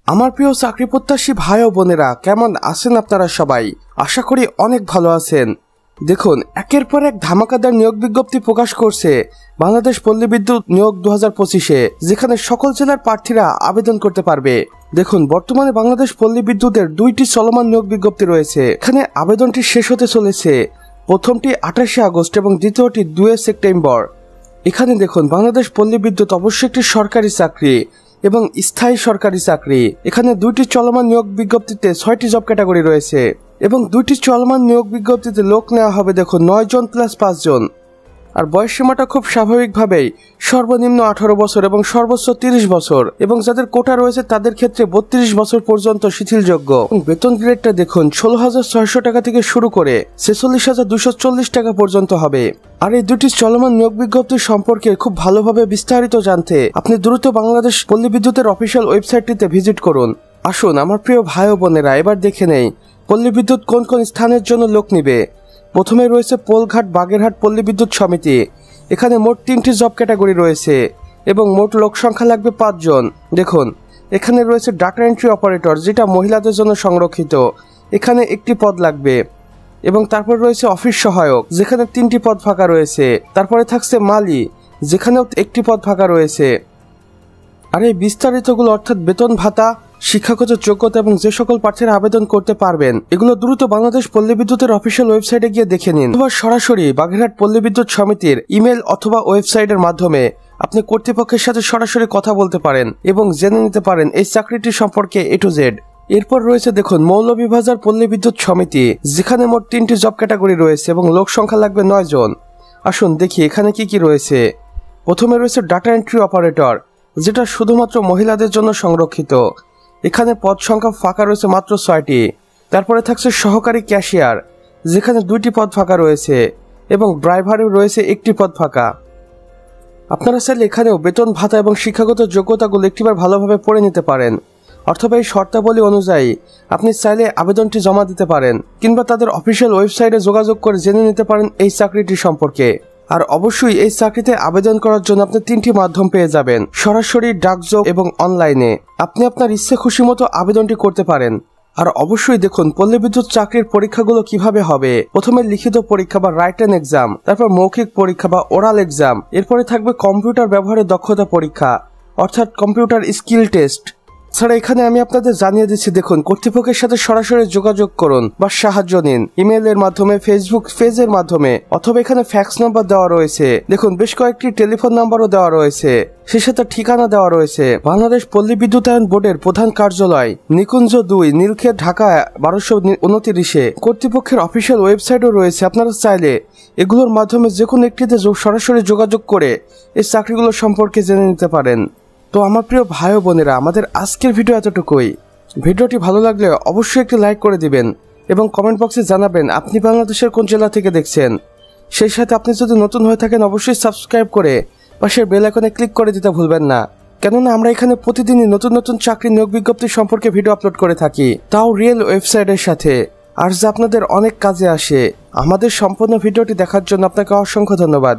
আমার প্রিয় চাকরি প্রত্যাশী ভাই ও বোনেরা, কেমন আছেন আপনারা সবাই? আশা করি অনেক ভালো আছেন। দেখুন, একের পর এক ধামাকাদার নিয়োগ বিজ্ঞপ্তি প্রকাশ করছে বাংলাদেশ পল্লী বিদ্যুৎ নিয়োগ 2025-এ, যেখানে সকল জেলার প্রার্থীরা আবেদন করতে পারবে। দেখুন, বর্তমানে বাংলাদেশ পল্লী বিদ্যুতের 2টি চলমান নিয়োগ বিজ্ঞপ্তি রয়েছে। এখানে আবেদনটি শেষ হতে চলেছে। প্রথমটি 28 আগস্ট এবং দ্বিতীয়টি 2 সেপ্টেম্বর। এখানে দেখুন, বাংলাদেশ পল্লী বিদ্যুৎ অবশ্যই একটি সরকারি চাকরি এবং স্থায়ী সরকারি চাকরি। এখানে 2টি চলমান নিয়োগ বিজ্ঞপ্তিতে 6টি জব ক্যাটাগরি রয়েছে এবং 2টি চলমান নিয়োগ বিজ্ঞপ্তিতে লোক নেওয়া হবে দেখুন 9 জন প্লাস 5 জন। আর বয়স সীমাটা খুব স্বাভাবিকভাবেই সর্বনিম্ন 18 বছর এবং সর্বোচ্চ 30 বছর, এবং যাদের কোটা রয়েছে তাদের ক্ষেত্রে 32 বছর পর্যন্ত শিথিলযোগ্য। বেতন গ্রেডটা দেখুন 16,600 টাকা থেকে শুরু করে 46,240 টাকা পর্যন্ত হবে। আর এই 2টি চলমান নিয়োগ বিজ্ঞপ্তি সম্পর্কে খুব ভালোভাবে বিস্তারিত জানতে আপনি দ্রুত বাংলাদেশ পল্লী বিদ্যুতের অফিসিয়াল ওয়েবসাইটটিতে ভিজিট করুন। আসুন আমার প্রিয় ভাই ও বোনেরা, এবার দেখে নেই পল্লী বিদ্যুৎ কোন কোন স্থানের জন্য লোক নিবে। প্রথমে রয়েছে পোলঘাট বাগেরহাট পল্লী বিদ্যুৎ সমিতি। এখানে মোট 3টি জব ক্যাটাগরি রয়েছে এবং মোট লোক সংখ্যা লাগবে 5 জন। দেখুন, এখানে রয়েছে ডাটা এন্ট্রি অপারেটর, যেটা মহিলাদের জন্য সংরক্ষিত। এখানে 1টি পদ লাগবে। এবং তারপর রয়েছে অফিস সহায়ক, যেখানে 3টি পদ ফাঁকা রয়েছে। তারপরে থাকছে মালি, যেখানেও 1টি পদ ফাঁকা রয়েছে। আর এই বিস্তারিতগুলো অর্থাৎ বেতন ভাতা, শিক্ষাগত যোগ্যতা এবং যে সকল প্রার্থীরা আবেদন করতে পারবেন, এগুলো দ্রুত বাংলাদেশ পল্লী বিদ্যুতের অফিসিয়াল ওয়েবসাইটে গিয়ে দেখে নিন, অথবা সরাসরি বাগেরহাট পল্লী বিদ্যুৎ সমিতির ইমেল অথবা ওয়েবসাইটের মাধ্যমে আপনি কর্তৃপক্ষের সাথে সরাসরি কথা বলতে পারেন এবং জেনে নিতে পারেন এই চাকরিটি সম্পর্কে A to Z। এরপর রয়েছে দেখুন মৌলভীবাজার পল্লী বিদ্যুৎ সমিতি, যেখানে মোট 3টি জব ক্যাটাগরি রয়েছে এবং লোক সংখ্যা লাগবে 9 জন। আসুন দেখি এখানে কি কি রয়েছে। প্রথমে রয়েছে ডাটা এন্ট্রি অপারেটর, যেটা শুধুমাত্র মহিলাদের জন্য সংরক্ষিত। এখানে পদ সংখ্যা ফাঁকা রয়েছে মাত্র 6টি। তারপরে থাকছে সহকারী ক্যাশিয়ার, যেখানে 2টি পদ ফাঁকা রয়েছে এবং ড্রাইভারেও রয়েছে 1টি পদ ফাঁকা। আপনারা চাইলে এখানেও বেতন ভাতা এবং শিক্ষাগত যোগ্যতাগুলো একটিবার ভালোভাবে পড়ে নিতে পারেন, অথবা এই শর্তাবলী অনুযায়ী আপনি চাইলে আবেদনটি জমা দিতে পারেন, কিংবা তাদের অফিসিয়াল ওয়েবসাইটে যোগাযোগ করে জেনে নিতে পারেন এই চাকরিটি সম্পর্কে। আর অবশ্যই এই চাকরিতে আবেদন করার জন্য আপনি 3টি মাধ্যম পেয়ে যাবেন, সরাসরি, ডাকযোগে এবং অনলাইনে। আপনি আপনার ইচ্ছে খুশি মতো আবেদনটি করতে পারেন। আর অবশ্যই দেখুন পল্লী বিদ্যুৎ চাকরির পরীক্ষাগুলো কিভাবে হবে। প্রথমে লিখিত পরীক্ষা বা রাইটেন এক্সাম, তারপর মৌখিক পরীক্ষা বা ওরাল এক্সাম, এরপরে থাকবে কম্পিউটার ব্যবহারের দক্ষতা পরীক্ষা অর্থাৎ কম্পিউটার স্কিল টেস্ট। ছাড়া এখানে আমি আপনাদের জানিয়ে দিচ্ছি, দেখুন কর্তৃপক্ষের সাথে সরাসরি যোগাযোগ করুন বা সাহায্য নিন ইমেলের মাধ্যমে, ফেসবুক পেজের মাধ্যমে, অথবা এখানে ফ্যাক্স নাম্বার দেওয়া রয়েছে। দেখুন বেশ কয়েকটি টেলিফোন নাম্বারও দেওয়া রয়েছে, সে সাথে ঠিকানা দেওয়া রয়েছে। বাংলাদেশ পল্লী বিদ্যুতায়ন বোর্ডের প্রধান কার্যালয়, নিকুঞ্জ 2, নীলক্ষেত, ঢাকা 1229। কর্তৃপক্ষের অফিসিয়াল ওয়েবসাইটও রয়েছে। আপনারা চাইলে এগুলোর মাধ্যমে যে কোনো একটিতে সরাসরি যোগাযোগ করে এই চাকরিগুলো সম্পর্কে জেনে নিতে পারেন। তো আমার প্রিয় ভাই ও বোনেরা, আমাদের আজকের ভিডিও এতটুকুই। ভিডিওটি ভালো লাগলে অবশ্যই একটি লাইক করে দিবেন এবং কমেন্ট বক্সে জানাবেন আপনি বাংলাদেশের কোন জেলা থেকে দেখছেন। সেই সাথে আপনি যদি নতুন হয়ে থাকেন অবশ্যই সাবস্ক্রাইব করে পাশের বেল আইকনে ক্লিক করে দিতে ভুলবেন না, কেননা আমরা এখানে প্রতিদিনই নতুন নতুন চাকরি নিয়োগ বিজ্ঞপ্তি সম্পর্কে ভিডিও আপলোড করে থাকি, তাও রিয়েল ওয়েবসাইটের সাথে, আর যা আপনাদের অনেক কাজে আসে। আমাদের সম্পূর্ণ ভিডিওটি দেখার জন্য আপনাকে অসংখ্য ধন্যবাদ।